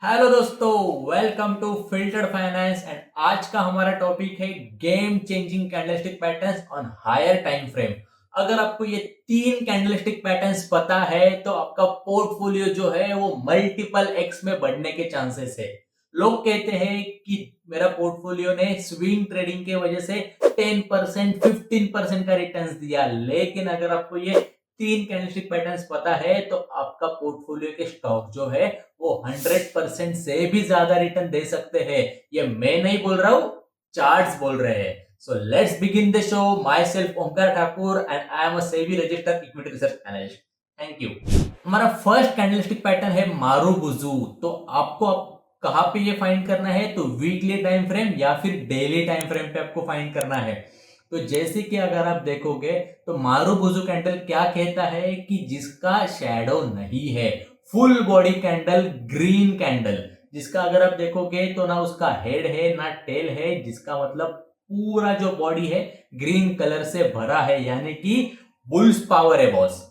Hello दोस्तों, welcome to Filtered Finance and आज का हमारा टॉपिक है game changing candlestick patterns on higher time frame. अगर आपको ये तीन कैंडलस्टिक पैटर्न्स पता है तो आपका पोर्टफोलियो जो है वो मल्टीपल एक्स में बढ़ने के चांसेस है। लोग कहते हैं कि मेरा पोर्टफोलियो ने स्विंग ट्रेडिंग के वजह से 10% 15% का रिटर्न्स दिया, लेकिन अगर आपको ये तीन कैंडलस्टिक पैटर्न्स पता है तो आपका पोर्टफोलियो के स्टॉक जो है वो 100% से भी ज्यादा रिटर्न दे सकते हैं। ये मैं नहीं बोल रहा हूं, चार्ट्स बोल रहे हैं। So let's begin the show. Myself Omkar Thakur and I am a SEBI registered equity research analyst. Thank you. हमारा फर्स्ट कैंडलस्टिक पैटर्न है मारूबुजू। तो आपको कहां पे ये फाइंड करना है, तो वीकली टाइम फ्रेम या फिर डेली टाइम फ्रेम पे आपको फाइंड करना है। तो जैसे कि अगर आप देखोगे तो मारूबुजू कैंडल क्या कहता है कि जिसका शैडो नहीं है, full body candle, green candle, जिसका अगर आप देखोगे तो ना उसका हेड है ना टेल है, जिसका मतलब पूरा जो बॉडी है ग्रीन कलर से भरा है, यानी कि बुल्स पावर है बॉस।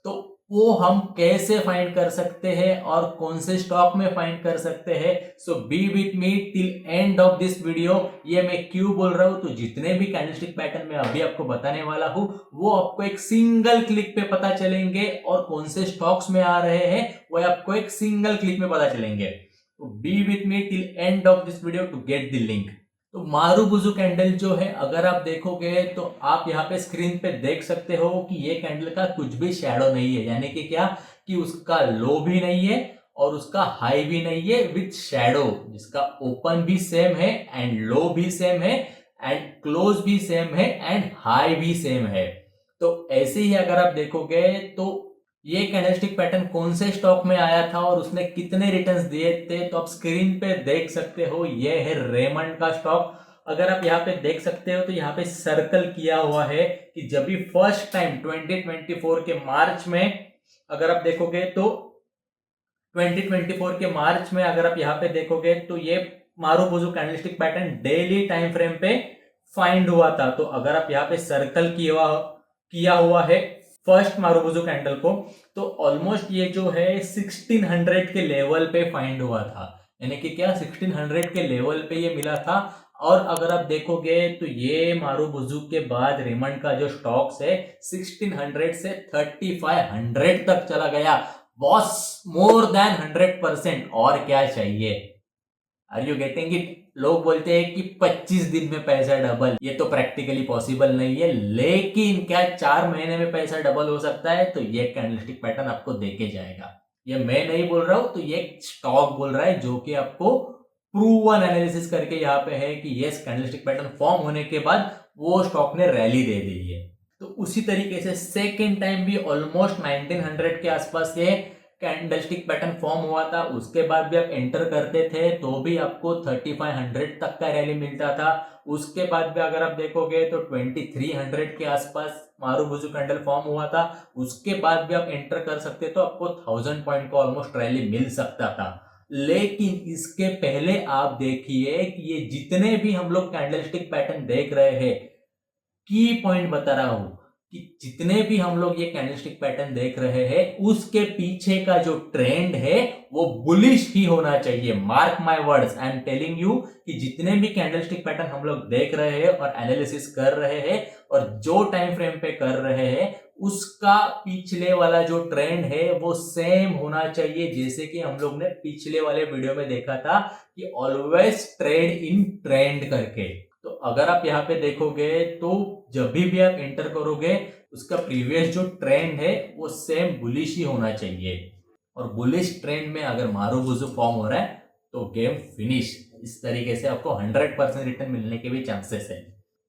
तो वो हम कैसे फाइंड कर सकते हैं और कौन से स्टॉक में फाइंड कर सकते हैं? So be with me till end of this video. ये मैं क्यों बोल रहा हूं, तो जितने भी कैंडलस्टिक पैटर्न मैं अभी आपको बताने वाला हूं वो आपको एक सिंगल क्लिक पे पता चलेंगे, और कौन से स्टॉक्स में आ रहे हैं वो आपको एक सिंगल क्लिक में पता चलेंगे। तो be with me till end of this video to get the link. तो मारूबुजू कैंडल जो है अगर आप देखोगे तो आप यहाँ पे स्क्रीन पे देख सकते हो कि ये कैंडल का कुछ भी शैडो नहीं है, यानी कि क्या कि उसका लो भी नहीं है और उसका हाई भी नहीं है विथ शैडो, जिसका ओपन भी सेम है एंड लो भी सेम है एंड क्लोज भी सेम है एंड हाई भी सेम है। तो ऐसे ही अगर आप देखोगे तो ये कैंडलस्टिक पैटर्न कौन से स्टॉक में आया था और उसने कितने रिटर्न्स दिए थे, तो आप स्क्रीन पे देख सकते हो। ये है रेमंड का स्टॉक। अगर आप यहाँ पे देख सकते हो तो यहाँ पे सर्कल किया हुआ है कि जब भी फर्स्ट टाइम 2024 के मार्च में, अगर आप देखोगे तो 2024 के मार्च में अगर आप यहाँ पे देखोगे तो ये marubozu candlestick pattern daily time frame पे फाइंड हुआ था। तो अगर आप यहाँ पे सर्कल किया हुआ है फर्स्ट मारूबुजू कैंडल को, तो ऑलमोस्ट ये जो है 1600 के लेवल पे फाइंड हुआ था, यानी कि क्या 1600 के लेवल पे ये मिला था। और अगर आप देखोगे तो ये मारूबुजू के बाद रेमंड का जो स्टॉक्स है 1600 से 3500 तक चला गया। बॉस, मोर देन 100%, और क्या चाहिए? Are you getting it? लोग बोलते हैं कि 25 दिन में पैसा डबल, ये तो प्रैक्टिकली पॉसिबल नहीं है, लेकिन क्या 4 महीने में पैसा डबल हो सकता है? तो ये कैंडलस्टिक पैटर्न आपको देके जाएगा। ये मैं नहीं बोल रहा हूं, तो ये स्टॉक बोल रहा है, जो कि आपको प्रूवन एनालिसिस करके यहाँ पे है कि यस, कैंडलस्टिक पैटर्न फॉर्म होने के बाद वो स्टॉक ने रैली दे दी है। तो उसी तरीके से सेकेंड टाइम भी ऑलमोस्ट 1900 के आसपास ये कैंडलस्टिक पैटर्न फॉर्म हुआ था। उसके बाद भी आप एंटर करते थे तो भी आपको 3500 तक का रैली मिलता था। उसके बाद भी अगर आप देखोगे तो 2300 के आसपास मारूबुजू कैंडल फॉर्म हुआ था। उसके बाद भी आप एंटर कर सकते तो आपको 1000 पॉइंट का ऑलमोस्ट रैली मिल सकता था। लेकिन इसके पहले आप देखिए कि ये जितने भी हम लोग कैंडलस्टिक पैटर्न देख रहे हैं, की पॉइंट बता रहा हूं कि जितने भी हम लोग ये कैंडलस्टिक पैटर्न देख रहे हैं उसके पीछे का जो ट्रेंड है वो बुलिश ही होना चाहिए। Mark my words, I am telling you कि जितने भी कैंडलस्टिक पैटर्न हम लोग देख रहे हैं और एनालिसिस कर रहे हैं और जो टाइम फ्रेम पे कर रहे हैं, उसका पिछले वाला जो ट्रेंड है वो सेम होना चाहिए, जैसे कि हम लोग ने पिछले वाले वीडियो में देखा था कि ऑलवेज ट्रेड इन ट्रेंड करके। तो अगर आप यहाँ पे देखोगे तो जब भी आप एंटर करोगे उसका प्रीवियस जो ट्रेंड है वो सेम बुलिश ही होना चाहिए, और बुलिश ट्रेंड में अगर मारूबुजू फॉर्म हो रहा है तो गेम फिनिश। इस तरीके से आपको 100% रिटर्न मिलने के भी चांसेस है।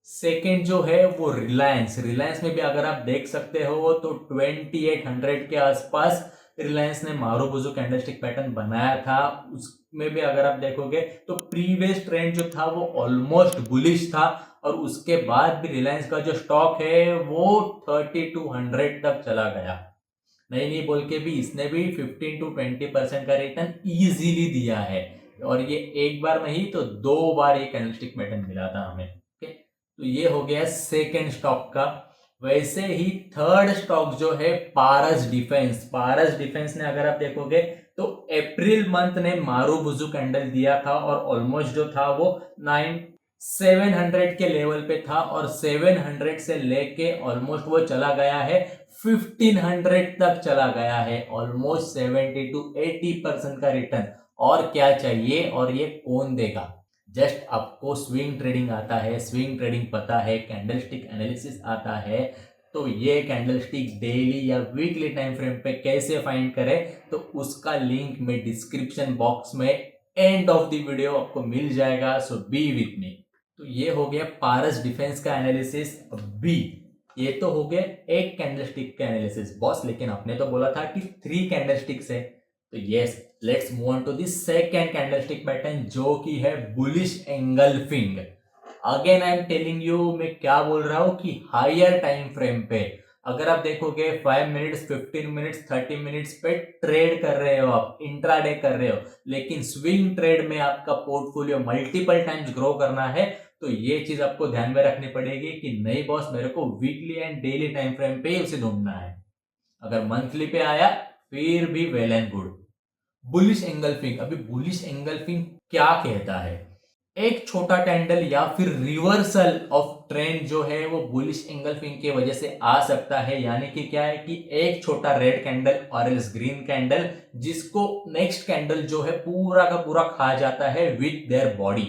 सेकेंड जो है वो रिलायंस। रिलायंस में भी अगर आप देख सकते हो तो 2800 के आसपास रिलायंस ने मारूबुजू कैंडलस्टिक पैटर्न बनाया था। उसमें भी अगर आप देखोगे तो प्रीवियस ट्रेंड जो था वो ऑलमोस्ट बुलिश था, और उसके बाद भी रिलायंस का जो स्टॉक है वो 3200 तक चला गया। नहीं नहीं बोल के भी इसने भी 15 to 20% का रिटर्न इजीली दिया है, और ये एक बार नहीं तो 2 बार ये कैंडलस्टिक पैटर्न मिला था हमें। ओके, तो ये हो गया सेकेंड स्टॉक का। वैसे ही थर्ड स्टॉक जो है पारस डिफेंस। पारस डिफेंस ने अगर आप देखोगे तो अप्रैल मंथ ने मारुबुजु कैंडल दिया था और ऑलमोस्ट जो था वो 700 के लेवल पे था और 700 से लेके ऑलमोस्ट वो चला गया है 1500 तक चला गया है, ऑलमोस्ट 70 to 80% का रिटर्न। और क्या चाहिए, और ये कौन देगा? जस्ट आपको स्विंग ट्रेडिंग आता है, स्विंग ट्रेडिंग पता है, कैंडलस्टिक एनालिसिस आता है, तो ये कैंडलस्टिक डेली या वीकली टाइम फ्रेम पे कैसे फाइंड करें, तो उसका लिंक मैं डिस्क्रिप्शन बॉक्स में एंड ऑफ द वीडियो आपको मिल जाएगा। सो बी विथ मी। तो ये हो गया पारस डिफेंस का एनालिसिस। बी, ये तो हो गया एक कैंडलस्टिक का एनालिसिस बॉस, लेकिन आपने तो बोला था कि 3 कैंडलस्टिक्स है। तो yes, let's move on to the second candlestick pattern जो कि है bullish engulfing. Again I am telling you, मैं क्या बोल रहा हूं कि हायर टाइम फ्रेम पे अगर आप देखोगे 5 मिनट्स, 15 मिनट्स, 30 मिनट्स पे ट्रेड कर रहे हो, आप इंट्राडे कर रहे हो, लेकिन स्विंग ट्रेड में आपका पोर्टफोलियो मल्टीपल टाइम्स ग्रो करना है, तो ये चीज आपको ध्यान में रखनी पड़ेगी कि नहीं बॉस, मेरे को weekly and daily time frame पे ही उसे ढूंढना है। अगर मंथली पे आया फिर भी well and good. Bullish engulfing, अभी बुलिश एंगल्फिंग क्या कहता है? एक छोटा कैंडल या फिर रिवर्सल ऑफ ट्रेंड जो है वो बुलिश एंगल्फिंग की वजह से आ सकता है। यानी कि क्या है कि एक छोटा रेड कैंडल और एल्स ग्रीन कैंडल जिसको नेक्स्ट कैंडल जो है पूरा का पूरा खा जाता है with their body.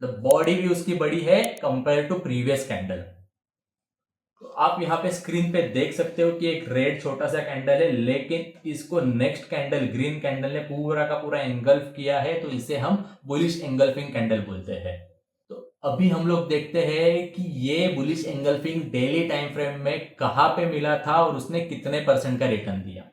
The body भी उसकी बड़ी है कंपेयर टू प्रीवियस कैंडल। तो आप यहाँ पे स्क्रीन पे देख सकते हो कि एक रेड छोटा सा कैंडल है, लेकिन इसको नेक्स्ट कैंडल ग्रीन कैंडल ने पूरा का पूरा एंगल्फ किया है, तो इसे हम बुलिश एंगल्फिंग कैंडल बोलते हैं। तो अभी हम लोग देखते हैं कि ये bullish engulfing daily time frame में कहां पे मिला था और उसने कितने परसेंट का रिटर्न दिया।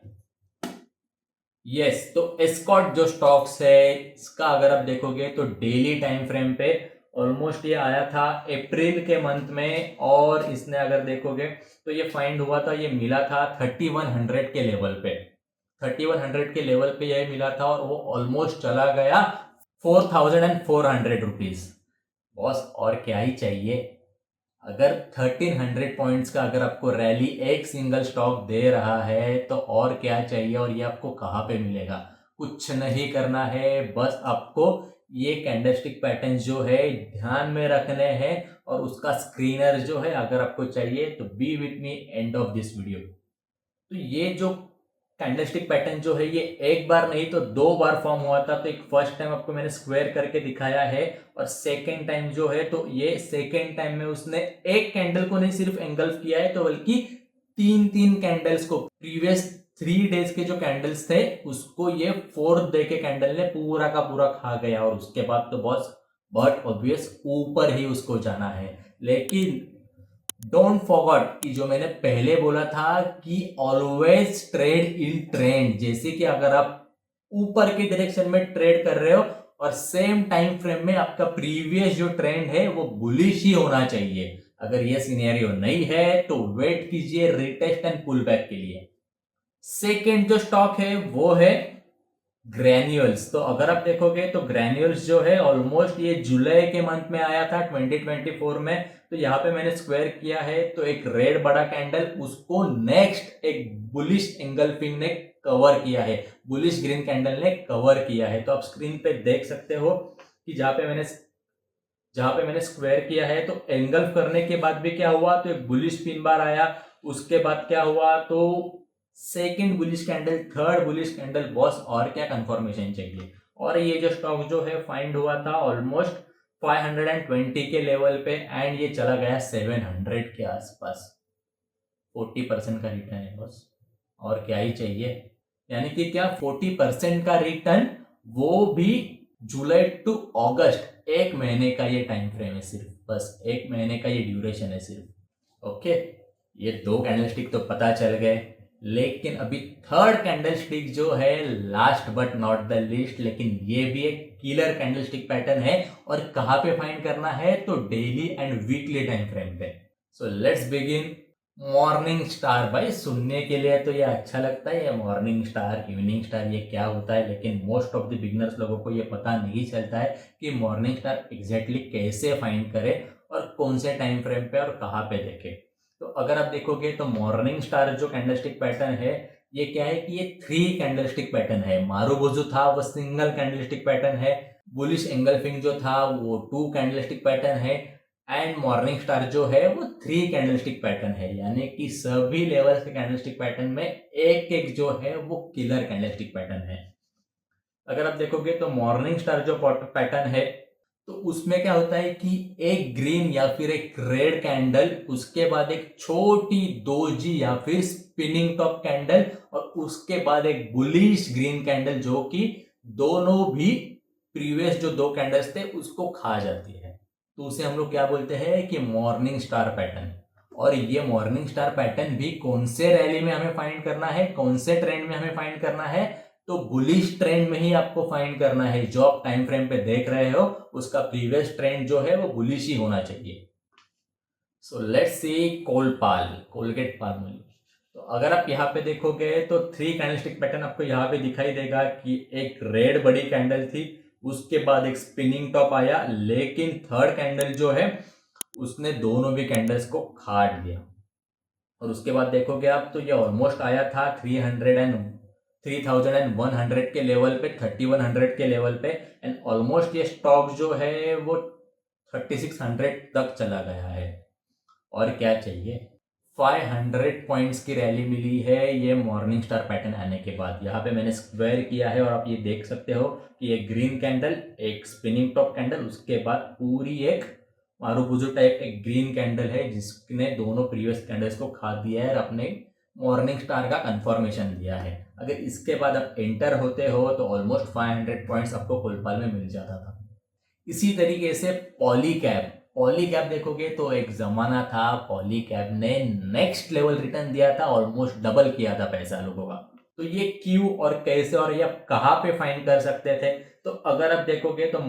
यस, तो एस्कॉर्ट जो स्टॉक्स है इसका अगर आप देखोगे तो डेली टाइम फ्रेम पे ऑलमोस्ट ये आया था अप्रैल के मंथ में, और इसने अगर देखोगे तो ये फाइंड हुआ था, ये मिला था 3100 के लेवल पे। 3100 के लेवल पे ये मिला था और वो ऑलमोस्ट चला गया 4400 रुपीज। बॉस और क्या ही चाहिए? अगर 1300 पॉइंट्स का अगर आपको रैली एक सिंगल स्टॉक दे रहा है तो और क्या चाहिए? और ये आपको कहाँ पे मिलेगा? कुछ नहीं करना है, बस आपको ये कैंडलस्टिक पैटर्न जो है ध्यान में रखने हैं और उसका स्क्रीनर जो है अगर आपको चाहिए तो be with me and of this video. तो ये जो कैंडलस्टिक पैटर्न जो है ये एक बार नहीं तो 2 बार फॉर्म हुआ था। तो एक फर्स्ट टाइम आपको मैंने स्क्वायर करके दिखाया है और सेकेंड टाइम जो है तो ये सेकेंड टाइम में उसने एक कैंडल को नहीं सिर्फ एंगल्फ किया है तो बल्कि 3 कैंडल्स को, प्रीवियस 3 डेज के जो कैंडल्स थे उसको ये 4th डे के कैंडल ने पूरा का पूरा खा गया और उसके बाद तो बहुत ऑब्वियस ऊपर ही उसको जाना है। लेकिन डोंट फॉरगेट कि जो मैंने पहले बोला था कि ऑलवेज ट्रेड इन ट्रेंड, जैसे कि अगर आप ऊपर की डायरेक्शन में ट्रेड कर रहे हो और सेम टाइम फ्रेम में आपका प्रीवियस जो ट्रेंड है वो बुलिश ही होना चाहिए। अगर ये सिनेरियो नहीं है तो वेट कीजिए रिटेस्ट एंड पुल बैक के लिए। सेकेंड जो स्टॉक है वो है ग्रैन्यूल्स। तो अगर आप देखोगे तो ग्रैन्यूल्स जो है ऑलमोस्ट ये जुलाई के मंथ में आया था 2024 में। तो यहाँ पे मैंने स्क्वायर किया है तो एक रेड बड़ा कैंडल उसको नेक्स्ट एक बुलिश एंगल्फिंग ने कवर किया है, बुलिश ग्रीन कैंडल ने कवर किया है। तो आप स्क्रीन पे देख सकते हो कि जहां पे मैंने स्क्वायर किया है तो एंगल्फ करने के बाद भी क्या हुआ, तो एक बुलिश पिन बार आया, उसके बाद क्या हुआ तो second bullish candle, third bullish candle. Boss और क्या कंफर्मेशन चाहिए? और ये जो स्टॉक जो है फाइंड हुआ था ऑलमोस्ट 520 के लेवल पे एंड ये चला गया 700 के आसपास। 40% का रिटर्न है बॉस, और क्या ही चाहिए? यानी कि क्या 40% का रिटर्न, वो भी जुलाई टू अगस्त, 1 महीने का ये टाइम फ्रेम है सिर्फ, बस 1 महीने का ये ड्यूरेशन है सिर्फ। ओके, ये 2 कैंडलस्टिक तो पता चल गए, लेकिन अभी थर्ड कैंडलस्टिक जो है last but not the least, लेकिन ये भी एक किलर कैंडलस्टिक पैटर्न है और कहां पे फाइंड करना है तो daily and weekly time frame पे। So let's begin. Morning star, भाई सुनने के लिए तो ये अच्छा लगता है, ये मॉर्निंग स्टार, इवनिंग स्टार, ये क्या होता है, लेकिन मोस्ट ऑफ द बिगनर्स लोगों को ये पता नहीं चलता है कि मॉर्निंग स्टार एग्जैक्टली कैसे फाइंड करे और कौन से टाइम फ्रेम पे और कहाँ पे देखे। तो अगर आप देखोगे तो मॉर्निंग स्टार जो कैंडलस्टिक पैटर्न है ये क्या है कि ये 3 कैंडलस्टिक पैटर्न है। मारुबुजू था वो सिंगल कैंडलस्टिक पैटर्न है, बुलिश एंगल्फिंग जो था वो 2 कैंडलस्टिक पैटर्न है, एंड मॉर्निंग स्टार जो है वो 3 कैंडलस्टिक पैटर्न है। यानी कि सभी लेवल्स के कैंडलस्टिक पैटर्न में एक एक जो है वो किलर कैंडलस्टिक पैटर्न है। अगर आप देखोगे तो मॉर्निंग स्टार जो पैटर्न है तो उसमें क्या होता है कि एक ग्रीन या फिर एक रेड कैंडल, उसके बाद एक छोटी दोजी या फिर स्पिनिंग टॉप कैंडल, और उसके बाद एक बुलिश ग्रीन कैंडल जो कि दोनों भी प्रीवियस जो 2 कैंडल्स थे उसको खा जाती है। तो उसे हम लोग क्या बोलते हैं कि मॉर्निंग स्टार पैटर्न। और ये मॉर्निंग स्टार पैटर्न भी कौन से रैली में हमें फाइंड करना है, कौन से ट्रेंड में हमें फाइंड करना है, तो बुलिश ट्रेंड में ही आपको फाइंड करना है। जो आप टाइम फ्रेम पे देख रहे हो उसका प्रीवियस ट्रेंड जो है वो बुलिश ही होना चाहिए। So let's see Colgate Palmolive. तो अगर आप यहाँ पे देखोगे तो 3 कैंडलस्टिक पैटर्न आपको यहाँ पे दिखाई देगा कि एक रेड बड़ी कैंडल थी, उसके बाद एक स्पिनिंग टॉप आया, लेकिन थर्ड कैंडल जो है उसने दोनों भी कैंडल्स को काट दिया। और उसके बाद देखोगे आप तो ये ऑलमोस्ट आया था 3100 के लेवल पे, 3100 के लेवल पे, एंड ऑलमोस्ट ये स्टॉक जो है वो 3600 तक चला गया है। और क्या चाहिए, 500 पॉइंट्स की रैली मिली है ये मॉर्निंग स्टार पैटर्न आने के बाद। यहाँ पे मैंने स्क्वायर किया है और आप ये देख सकते हो कि एक ग्रीन कैंडल, एक स्पिनिंग टॉप कैंडल, उसके बाद पूरी एक मारुबुजू टाइप एक ग्रीन कैंडल है जिसने दोनों प्रीवियस कैंडल्स को खा दिया है और अपने मॉर्निंग स्टार का कंफर्मेशन दिया है। अगर इसके बाद आप एंटर होते हो तो ऑलमोस्ट 500 पॉइंट्स आपको कोलपाल में मिल जाता था। इसी तरीके से पॉलीकैब देखोगे तो एक जमाना था पॉलीकैब ने नेक्स्ट लेवल रिटर्न दिया था, ऑलमोस्ट डबल किया था पैसा लोगों का। तो ये क्यों और कैसे और ये आप कहाँ पे फाइंड कर सकते थे, तो अगर आप देखोगे तो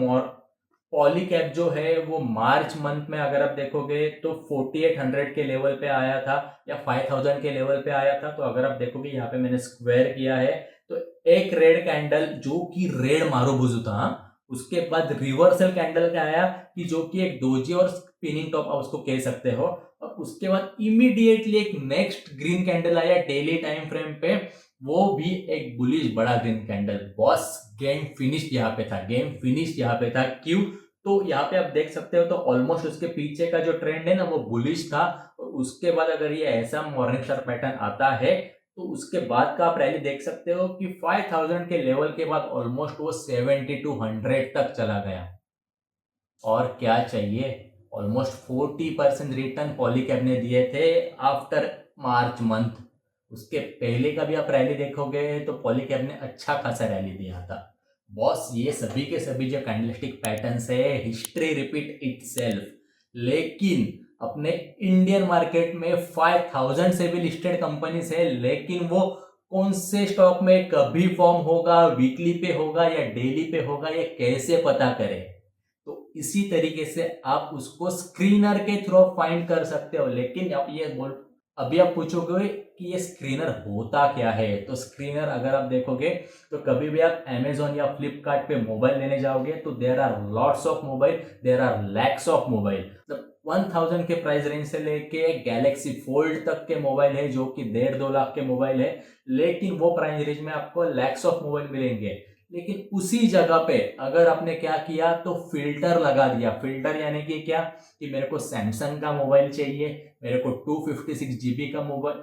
पॉलीकैब जो है वो मार्च मंथ में अगर आप देखोगे तो 4800 के लेवल पे आया था या 5000 के लेवल पे आया था। तो अगर आप देखोगे यहाँ पे मैंने स्क्वायर किया है तो एक रेड कैंडल जो कि रेड मारुबुजू था, उसके बाद रिवर्सल कैंडल का आया कि जो कि एक डोजी और स्पिनिंग टॉप आप उसको कह सकते हो, और उसके बाद इमीडिएटली एक नेक्स्ट ग्रीन कैंडल आया डेली टाइम फ्रेम पे, वो भी एक बुलिश बड़ा green candle. Boss game finish यहाँ पे था, गेम फिनिश यहाँ पे था। क्यों, तो यहाँ पे आप देख सकते हो तो ऑलमोस्ट उसके पीछे का जो ट्रेंड है ना वो बुलिश था, और उसके बाद अगर ये ऐसा मॉर्निंग स्टार पैटर्न आता है तो उसके बाद का आप रैली देख सकते हो कि 5000 के लेवल के बाद ऑलमोस्ट वो 7200 तक चला गया। और क्या चाहिए, ऑलमोस्ट 40% रिटर्न पॉलीकैब ने दिए थे आफ्टर मार्च मंथ। उसके पहले का भी आप रैली देखोगे तो पॉलीकैब ने अच्छा खासा रैली दिया था। बॉस ये सभी के सभी जो कैंडलस्टिक पैटर्न्स है हिस्ट्री रिपीट इटसेल्फ, लेकिन अपने इंडियन मार्केट में 5000 से भी लिस्टेड कंपनीज है, लेकिन वो कौन से स्टॉक में कभी फॉर्म होगा, वीकली पे होगा या डेली पे होगा, ये कैसे पता करें। तो इसी तरीके से आप उसको स्क्रीनर के थ्रू फाइंड कर सकते हो। लेकिन आप ये अभी आप पूछोगे कि ये स्क्रीनर होता क्या है, तो स्क्रीनर अगर आप देखोगे तो कभी भी आप अमेजोन या फ्लिपकार्ट पे मोबाइल लेने जाओगे तो there are lots of mobile, there are lakhs of mobile. 1000 के प्राइस रेंज से लेके गैलेक्सी फोल्ड तक के मोबाइल है जो कि 1.5-2 लाख के मोबाइल है, लेकिन वो प्राइस रेंज में आपको लैक्स ऑफ मोबाइल मिलेंगे। लेकिन उसी जगह पे अगर आपने क्या किया तो फिल्टर लगा दिया। फिल्टर यानी कि क्या, कि मेरे को सैमसंग का मोबाइल चाहिए, मेरे को 256 GB का मोबाइल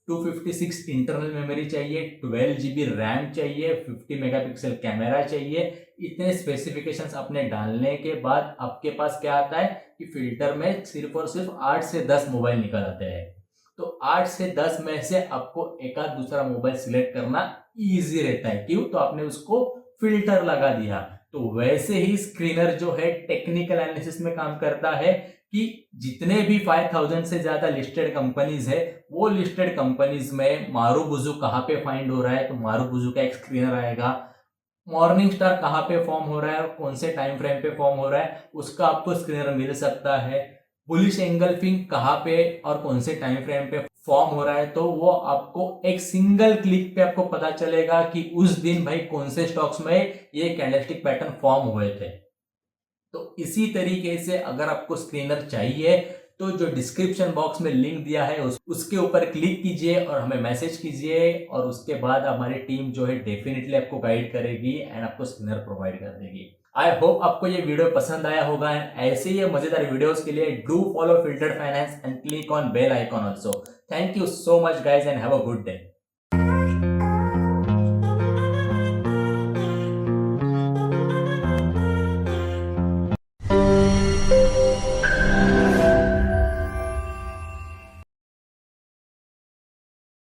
256 इंटरनल मेमोरी चाहिए, 12 GB रैम चाहिए, 50 मेगापिक्सल कैमरा चाहिए। इतने स्पेसिफिकेशंस अपने डालने के बाद आपके पास क्या आता है कि फिल्टर में सिर्फ और सिर्फ 8 से 10 मोबाइल निकल आते हैं। तो 8 से 10 में से आपको एक आध दूसरा मोबाइल सिलेक्ट करना इजी रहता है। क्यों, तो आपने उसको फिल्टर लगा दिया। तो वैसे ही स्क्रीनर जो है टेक्निकल एनालिसिस में काम करता है कि जितने भी 5000 से ज्यादा लिस्टेड कंपनीज है वो लिस्टेड कंपनीज में मारुबुजू कहाँ पे फाइंड हो रहा है, तो मारुबुजू का एक स्क्रीनर आएगा। मॉर्निंग स्टार कहाँ पे फॉर्म हो रहा है और कौन से टाइम फ्रेम पे फॉर्म हो रहा है उसका आपको स्क्रीनर मिल सकता है। बुलिश एंगल्फिंग कहाँ पे और कौन से टाइम फ्रेम पे फॉर्म हो रहा है तो वो आपको एक सिंगल क्लिक पे आपको पता चलेगा कि उस दिन भाई कौन से स्टॉक्स में ये कैंडलस्टिक पैटर्न फॉर्म हुए थे। तो इसी तरीके से अगर आपको स्क्रीनर चाहिए तो जो डिस्क्रिप्शन बॉक्स में लिंक दिया है उसके ऊपर क्लिक कीजिए और हमें मैसेज कीजिए, और उसके बाद हमारी टीम जो है डेफिनेटली आपको गाइड करेगी एंड आपको स्पिनर प्रोवाइड कर देगी। आई होप आपको ये वीडियो पसंद आया होगा, एंड ऐसे ही मजेदार वीडियोस के लिए do follow Filtered Finance and click on bell icon also. Thank you so much guys and have a good day.